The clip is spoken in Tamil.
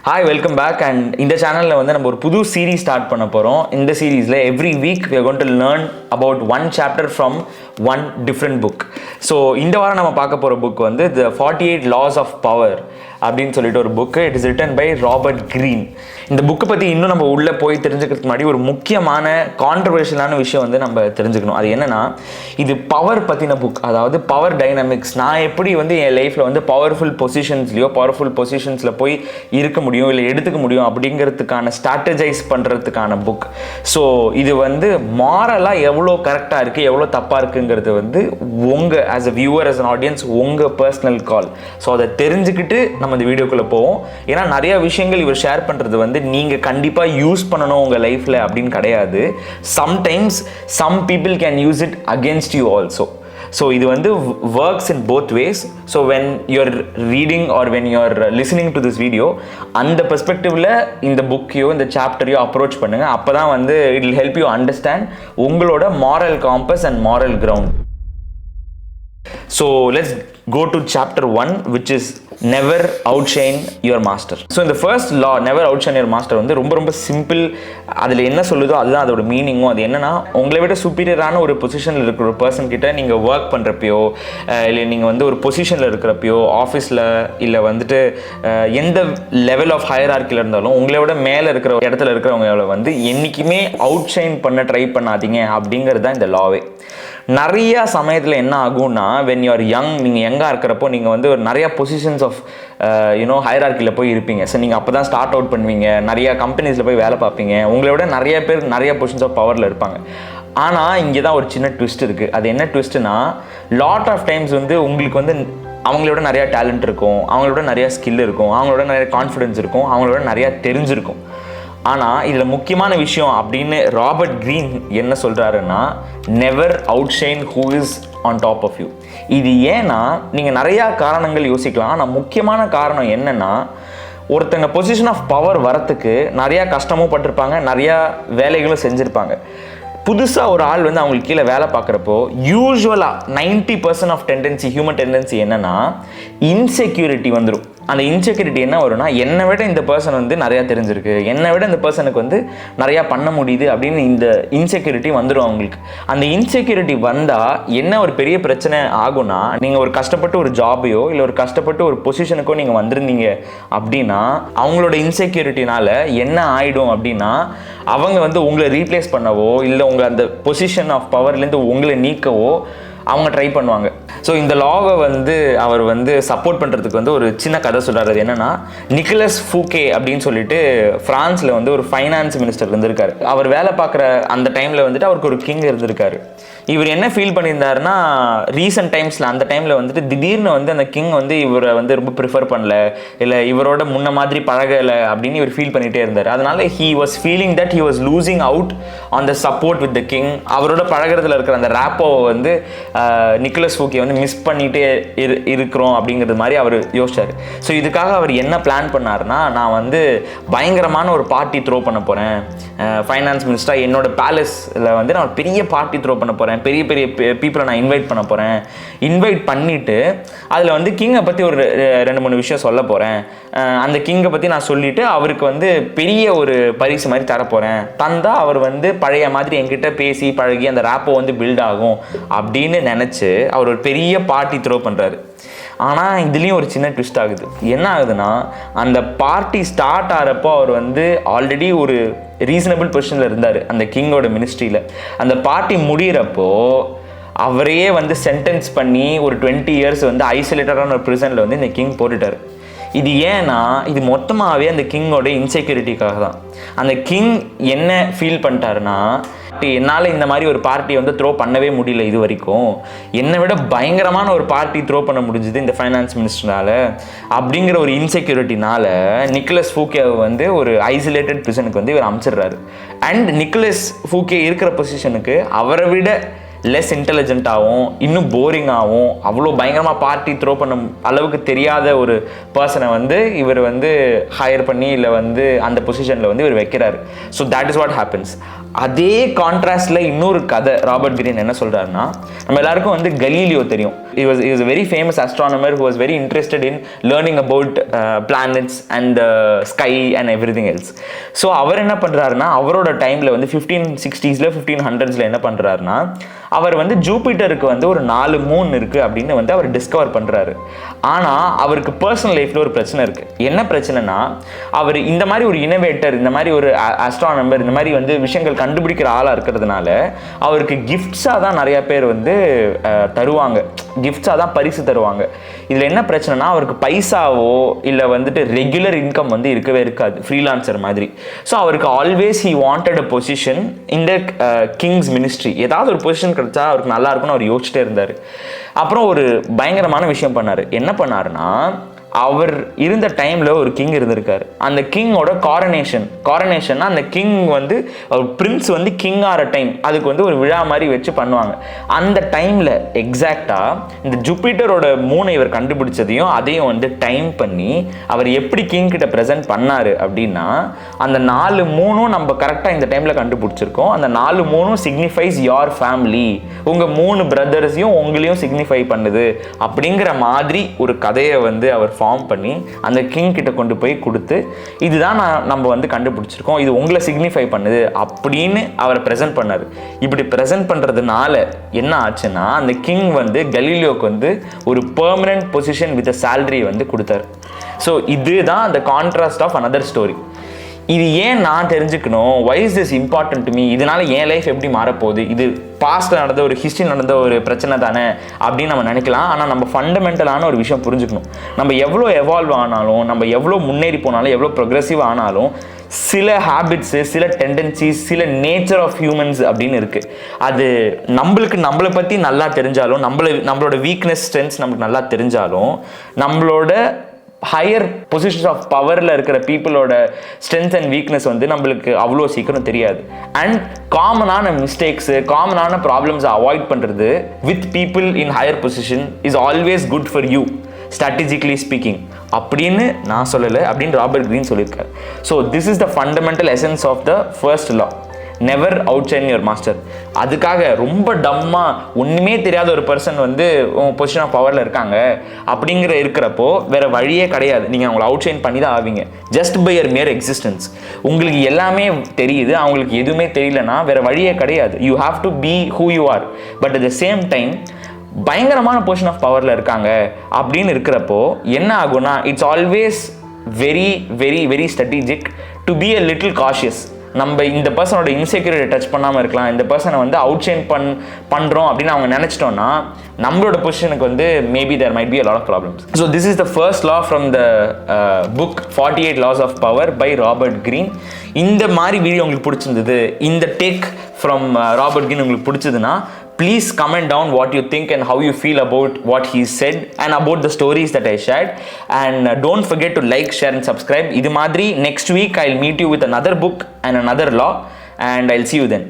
Hi, welcome back. And in the channel, we will start a series. In the series, every week we are going to learn about one chapter from one different book. So, in the book, The 48 Laws of Power. அப்படின்னு சொல்லிட்டு ஒரு book. It is written by Robert Greene. இந்த புக்கை பற்றி இன்னும் நம்ம உள்ளே போய் தெரிஞ்சுக்கிறதுக்கு முன்னாடி ஒரு முக்கியமான கான்ட்ரவர்ஷியலான விஷயம் நம்ம தெரிஞ்சுக்கணும். அது என்னன்னா, இது பவர் பற்றின புக். அதாவது பவர் டைனமிக்ஸ். நான் எப்படி என் லைஃப்பில் பவர்ஃபுல் பொசிஷன்ஸில் போய் இருக்க முடியும், இல்லை எடுத்துக்க முடியும் அப்படிங்கிறதுக்கான ஸ்ட்ராட்டஜைஸ் பண்ணுறதுக்கான புக். ஸோ இது மாரலாக எவ்வளோ கரெக்டாக இருக்குது, எவ்வளோ தப்பாக இருக்குங்கிறது உங்கள் as a viewer, as an audience, உங்கள் பர்சனல் கால். ஸோ அதை தெரிஞ்சுக்கிட்டு நம்ம இந்த வீடியோக்குள்ளே போவோம். ஏன்னா நிறைய விஷயங்கள் இவர் ஷேர் பண்ணுறது நீங்கள் கண்டிப்பாக யூஸ் பண்ணணும் உங்கள் லைஃப்பில் அப்படின்னு கிடையாது. Sometimes some people can use it against you also. So இது works in both ways. So when you're reading or when you're listening to this video, அந்த பெர்ஸ்பெக்டிவ்ல இந்த புக்கையோ இந்த சாப்டரையோ அப்ரோச் பண்ணுங்க. அப்போ தான் it will help you understand உங்களோட moral compass and moral ground. So let's go to chapter 1, which is never outshine your master. So in the first law, never outshine your master ரொம்ப சிம்பிள். அதில் என்ன சொல்லுதோ அதுதான் அதோட மீனிங்கும். அது என்னன்னா, உங்களை விட சுப்பீரியரான ஒரு பொசிஷனில் இருக்கிற ஒரு பர்சன் கிட்ட நீங்கள் ஒர்க் பண்ணுறப்பையோ, இல்லை நீங்கள் ஒரு பொசிஷனில் இருக்கிறப்பையோ, ஆஃபீஸில் இல்லை எந்த லெவல் ஆஃப் ஹையரார்க்கியில் இருந்தாலும் உங்களை விட மேலே இருக்கிற இடத்துல இருக்கிறவங்களை என்றைக்குமே அவுட்ஷைன் பண்ண ட்ரை பண்ணாதீங்க அப்படிங்கிறது தான் இந்த லாவே. நிறைய சமயத்தில் என்ன ஆகும்னா, வென் யூ ஆர் யங், நீங்கள் யங்காக இருக்கிறப்போ நீங்கள் ஒரு நிறையா பொசிஷன்ஸ் ஆஃப் ஹைரார்க்கியில் போய் இருப்பீங்க. ஸோ நீங்கள் அப்போ தான் ஸ்டார்ட் அவுட் பண்ணுவீங்க, நிறையா கம்பெனிஸில் போய் வேலை பார்ப்பீங்க, உங்களை விட நிறைய பேர் நிறைய பொசிஷன்ஸ் ஆஃப் பவரில் இருப்பாங்க. ஆனால் இங்கே தான் ஒரு சின்ன ட்விஸ்ட் இருக்குது. அது என்ன ட்விஸ்ட்னா, லாட் ஆஃப் டைம்ஸ் உங்களுக்கு அவங்களோட நிறையா டேலண்ட் இருக்கும், அவங்களோட நிறையா ஸ்கில் இருக்கும், அவங்களோட நிறைய கான்ஃபிடென்ஸ் இருக்கும், அவங்களோட நிறையா தெரிஞ்சிருக்கும். ஆனால் இதில் முக்கியமான விஷயம் அப்படின்னு ராபர்ட் கிரீன் என்ன சொல்கிறாருன்னா, never outshine who is on top of you. இது ஏன்னா நீங்கள் நிறையா காரணங்கள் யோசிக்கலாம். ஆனால் முக்கியமான காரணம் என்னென்னா, ஒருத்தங்க பொசிஷன் ஆஃப் பவர் வரத்துக்கு நிறையா கஷ்டமும் பட்டிருப்பாங்க, நிறையா வேலைகளும் செஞ்சுருப்பாங்க. புதுசாக ஒரு ஆள் அவங்களுக்கு கீழே வேலை பார்க்குறப்போ யூஸ்வலாக 90% ஆஃப் டெண்டன்சி, ஹியூமன் டெண்டன்சி என்னென்னா, இன்செக்யூரிட்டி வந்துடும். அந்த இன்செக்யூரிட்டி என்ன வரும்னா, என்னை விட இந்த பர்சன் நிறையா தெரிஞ்சிருக்கு, என்னை விட இந்த பர்சனுக்கு நிறையா பண்ண முடியுது அப்படின்னு இந்த இன்செக்யூரிட்டி வந்துடும் அவங்களுக்கு. அந்த இன்செக்யூரிட்டி வந்தால் என்ன ஒரு பெரிய பிரச்சனை ஆகும்னா, நீங்கள் ஒரு கஷ்டப்பட்டு ஒரு ஜாபையோ இல்லை ஒரு கஷ்டப்பட்டு ஒரு பொசிஷனுக்கோ நீங்கள் வந்திருந்தீங்க அப்படின்னா, அவங்களோட இன்செக்யூரிட்டினால என்ன ஆகிடும் அப்படின்னா, அவங்க உங்களை ரீப்ளேஸ் பண்ணவோ இல்லை உங்களை அந்த பொசிஷன் ஆஃப் பவர்லேருந்து உங்களை நீக்கவோ அவங்க ட்ரை பண்ணுவாங்க. ஸோ இந்த லாவை அவர் சப்போர்ட் பண்ணுறதுக்கு ஒரு சின்ன கதை சொல்கிறார். அது என்னென்னா, நிக்கலஸ் ஃபூகே அப்படின்னு சொல்லிட்டு ஃப்ரான்ஸில் ஒரு ஃபைனான்ஸ் மினிஸ்டர் இருந்திருக்காரு. அவர் வேலை பார்க்குற அந்த டைமில் அவருக்கு ஒரு கிங் இருந்திருக்காரு. இவர் என்ன ஃபீல் பண்ணியிருந்தாருன்னா, ரீசெண்ட் டைம்ஸில் அந்த டைமில் திடீர்னு அந்த கிங் இவரை ரொம்ப ப்ரிஃபர் பண்ணல, இல்லை இவரோட முன்ன மாதிரி பழகலை அப்படின்னு இவர் ஃபீல் பண்ணிகிட்டே இருந்தார். அதனால he was feeling that he was losing out on the support with the king. அவரோட பழகிறதுல இருக்கிற அந்த ரேப்போவை நிக்கலஸ் ஃபூகே மிஸ் பண்ணிகிட்டே இருக்கிறோம் அப்படிங்கிறது மாதிரி அவர் யோசிச்சார். ஸோ இதுக்காக அவர் என்ன பிளான் பண்ணார்னா, நான் பயங்கரமான ஒரு பார்ட்டி த்ரோ பண்ண போகிறேன், ஃபைனான்ஸ் மினிஸ்டராக என்னோட பேலஸில் நான் ஒரு பெரிய பார்ட்டி த்ரோ பண்ண போகிறேன், பெரிய பெரிய பீப்புளை நான் இன்வைட் பண்ண போகிறேன். இன்வைட் பண்ணிவிட்டு அதில் கிங்கை பற்றி ஒரு 2-3 விஷயம் சொல்ல போகிறேன். அந்த கிங்கை பற்றி நான் சொல்லிவிட்டு அவருக்கு பெரிய ஒரு பரிசு மாதிரி தரப்போகிறேன். தந்தால் அவர் பழைய மாதிரி என்கிட்ட பேசி பழகி அந்த ரேப்போ பில்ட் ஆகும் அப்படின்னு நினச்சி அவர் ஒரு பெரிய பார்ட்டி த்ரோ பண்ணுறாரு. ஆனால் இதுலேயும் ஒரு சின்ன ட்விஸ்ட் ஆகுது. என்ன ஆகுதுன்னா, அந்த பார்ட்டி ஸ்டார்ட் ஆகிறப்போ அவர் ஆல்ரெடி ஒரு ரீசனபிள் பொசிஷனில் இருந்தார் அந்த கிங்கோட மினிஸ்ட்ரியில். அந்த பார்ட்டி முடிகிறப்போ அவரையே சென்டென்ஸ் பண்ணி ஒரு 20 இயர்ஸ் ஐசோலேட்டடான ஒரு ப்ரிசனில் இந்த கிங் போட்டுட்டார். இது ஏன்னா, இது மொத்தமாகவே அந்த கிங்கோட இன்செக்யூரிட்டிக்காக தான். அந்த கிங் என்ன ஃபீல் பண்ணிட்டாருன்னா, என்னால் இந்த மாதிரி ஒரு பார்ட்டி த்ரோ பண்ணவே முடியல, இது வரைக்கும் என்னை விட பயங்கரமான ஒரு பார்ட்டி த்ரோ பண்ண முடிஞ்சுது இந்த ஃபைனான்ஸ் மினிஸ்டரால் அப்படிங்கிற ஒரு இன்செக்யூரிட்டினால நிக்கலஸ் ஃபூகே ஒரு ஐசோலேட்டட் பிரிசனுக்கு இவர் அமைச்சிடுறாரு. அண்ட் நிக்கலஸ் ஃபூகே இருக்கிற பொசிஷனுக்கு அவரை விட லெஸ் இன்டெலிஜென்ட்டாகவும் இன்னும் போரிங்காகவும் அவ்வளோ பயங்கரமாக பார்ட்டி த்ரோ பண்ண அளவுக்கு தெரியாத ஒரு பர்சனை இவர் ஹையர் பண்ணி இல்லை அந்த பொசிஷனில் இவர் வைக்கிறாரு. So that is what happens. அதே கான்ட்ராஸ்டில் இன்னொரு கதை ராபர்ட் கிரீன் என்ன சொல்கிறாருன்னா, நம்ம எல்லாருக்கும் கலீலியோ தெரியும். he was a very famous astronomer who was very interested in learning about planets and the sky and everything else. So அவர் என்ன பண்ணுறாருன்னா அவரோட டைமில் வந்து 1560s 1500s என்ன பண்ணுறாருன்னா அவர் வந்து ஜூபிட்டருக்கு வந்து ஒரு 4 மூன் இருக்குது அப்படின்னு வந்து அவர் டிஸ்கவர் பண்ணுறாரு. ஆனால் அவருக்கு பர்சனல் லைஃப்பில் ஒரு பிரச்சனை இருக்குது. என்ன பிரச்சனைனா அவர் இந்த மாதிரி ஒரு இனோவேட்டர், இந்த மாதிரி ஒரு ஆஸ்ட்ரானமர், இந்த மாதிரி வந்து விஷயங்கள் கண்டுபிடிக்கிற ஆளாக இருக்கிறதுனால அவருக்கு கிஃப்ட்ஸாக தான் நிறையா பேர் வந்து தருவாங்க, கிஃப்ட்ஸாக தான் பரிசு தருவாங்க. இதில் என்ன பிரச்சனைனா அவருக்கு பைசாவோ இல்லை வந்துட்டு ரெகுலர் இன்கம் வந்து இருக்கவே இருக்காது, ஃப்ரீலான்சர் மாதிரி. ஸோ அவருக்கு always he wanted a position in the Kings ministry. ஏதாவது ஒரு பொசிஷன் கிடைச்சா அவருக்கு நல்லா இருக்கும்னு அவர் யோசிச்சுட்டே இருந்தார். அப்புறம் ஒரு பயங்கரமான விஷயம் பண்ணார். என்ன பண்ணாருன்னா அவர் இருந்த டைமில் ஒரு கிங் இருந்திருக்காரு. அந்த கிங்கோட காரனேஷன்னா அந்த கிங் வந்து ஒரு பிரின்ஸ் வந்து கிங் ஆகிற டைம், அதுக்கு வந்து ஒரு விழா மாதிரி வச்சு பண்ணுவாங்க. அந்த டைமில் எக்ஸாக்டாக இந்த ஜூபிட்டரோட மூனை இவர் கண்டுபிடிச்சதையும் அதையும் வந்து டைம் பண்ணி அவர் எப்படி கிங் கிட்ட ப்ரெசென்ட் பண்ணார் அப்படின்னா அந்த 4 மூணும் நம்ம கரெக்டாக இந்த டைமில் கண்டுபிடிச்சிருக்கோம். அந்த 4 மூணும் சிக்னிஃபைஸ் யோர் ஃபேமிலி, உங்கள் 3 பிரதர்ஸையும் உங்களையும் சிக்னிஃபை பண்ணுது அப்படிங்கிற மாதிரி ஒரு கதையை வந்து அவர் ஃபார்ம் பண்ணி அந்த கிங் கிட்ட கொண்டு போய் கொடுத்து இதுதான் நம்ம வந்து கண்டுபிடிச்சிருக்கோம், இது உங்களை சிக்னிஃபை பண்ணுது அப்படின்னு அவரை ப்ரெசென்ட் பண்ணார். இப்படி ப்ரெசென்ட் பண்ணுறதுனால என்ன ஆச்சுன்னா அந்த கிங் வந்து கலீலியோக்கு வந்து ஒரு பெர்மனன்ட் பொசிஷன் வித் சேலரி வந்து கொடுத்தாரு. ஸோ இதுதான் அந்த கான்ட்ராஸ்ட் ஆஃப் அனதர் ஸ்டோரி. இது ஏன் நான் தெரிஞ்சுக்கணும், why is this important to me, இதனால என் லைஃப் எப்படி மாறப்போகுது, இது பாஸ்ட்டில் நடந்த ஒரு ஹிஸ்ட்ரி நடந்த ஒரு பிரச்சனை தானே அப்படின்னு நம்ம நினைக்கலாம். ஆனால் நம்ம ஃபண்டமெண்டலான ஒரு விஷயம் புரிஞ்சுக்கணும். நம்ம எவ்வளோ எவால்வ் ஆனாலும், நம்ம எவ்வளோ முன்னேறி போனாலும், எவ்வளோ ப்ரொக்ரெசிவ் ஆனாலும் சில ஹேபிட்ஸு, சில டெண்டன்சிஸ், சில நேச்சர் ஆஃப் ஹியூமன்ஸ் அப்படின்னு இருக்குது. அது நம்மளை பற்றி நல்லா தெரிஞ்சாலும், நம்மளோட வீக்னஸ் ஸ்ட்ரென்த்ஸ் நமக்கு நல்லா தெரிஞ்சாலும், நம்மளோட ஹையர் பொசிஷன்ஸ் ஆஃப் பவரில் இருக்கிற பீப்புளோட ஸ்ட்ரென்த் அண்ட் வீக்னஸ் வந்து நம்மளுக்கு அவ்வளோ சீக்கிரம் தெரியாது. அண்ட் காமனான மிஸ்டேக்ஸு, காமனான ப்ராப்ளம்ஸை அவாய்ட் பண்ணுறது with people in higher position is always good for you strategically speaking அப்படின்னு நான் சொல்லலை, அப்படின்னு ராபர்ட் கிரீன் சொல்லியிருக்காரு. So this is the fundamental essence of the first law, never outshine your master. அதுக்காக ரொம்ப டம்மாக ஒன்றுமே தெரியாத ஒரு பர்சன் வந்து பொசிஷன் ஆஃப் பவரில் இருக்காங்க இருக்கிறப்போ வேறு வழியே கிடையாது, நீங்கள் அவங்களை அவுட் ஷைன் பண்ணி தான் ஆவீங்க. Just by your mere existence. உங்களுக்கு எல்லாமே தெரியுது, அவங்களுக்கு எதுவுமே தெரியலனா வேறு வழியே கிடையாது. You have to be who you are. But at the same time பயங்கரமான பொசிஷன் ஆஃப் பவரில் இருக்காங்க அப்படின்னு இருக்கிறப்போ என்ன ஆகும்னா it's always very very very strategic to be a little cautious. நம்ம இந்த பர்சனோட இன்செக்யூரிட்டி டச் பண்ணாமல் இருக்கலாம், இந்த பர்சனை வந்து அவுட் ஷைன் பண்ணுறோம் அப்படின்னு அவங்க நினச்சிட்டோன்னா நம்மளோட பொசிஷனுக்கு வந்து maybe there might be a lot of problems. So this is the first law from the book 48 Laws of Power by Robert Greene. இந்த மாதிரி வீடியோ உங்களுக்கு பிடிச்சிருந்தது, இந்த டேக் ஃப்ரம் ராபர்ட் கிரீன் உங்களுக்கு பிடிச்சதுன்னா please comment down what you think and how you feel about what he said and about the stories that I shared. And don't forget to like, share and subscribe. Idu madri next week I'll meet you with another book and another law, and I'll see you then.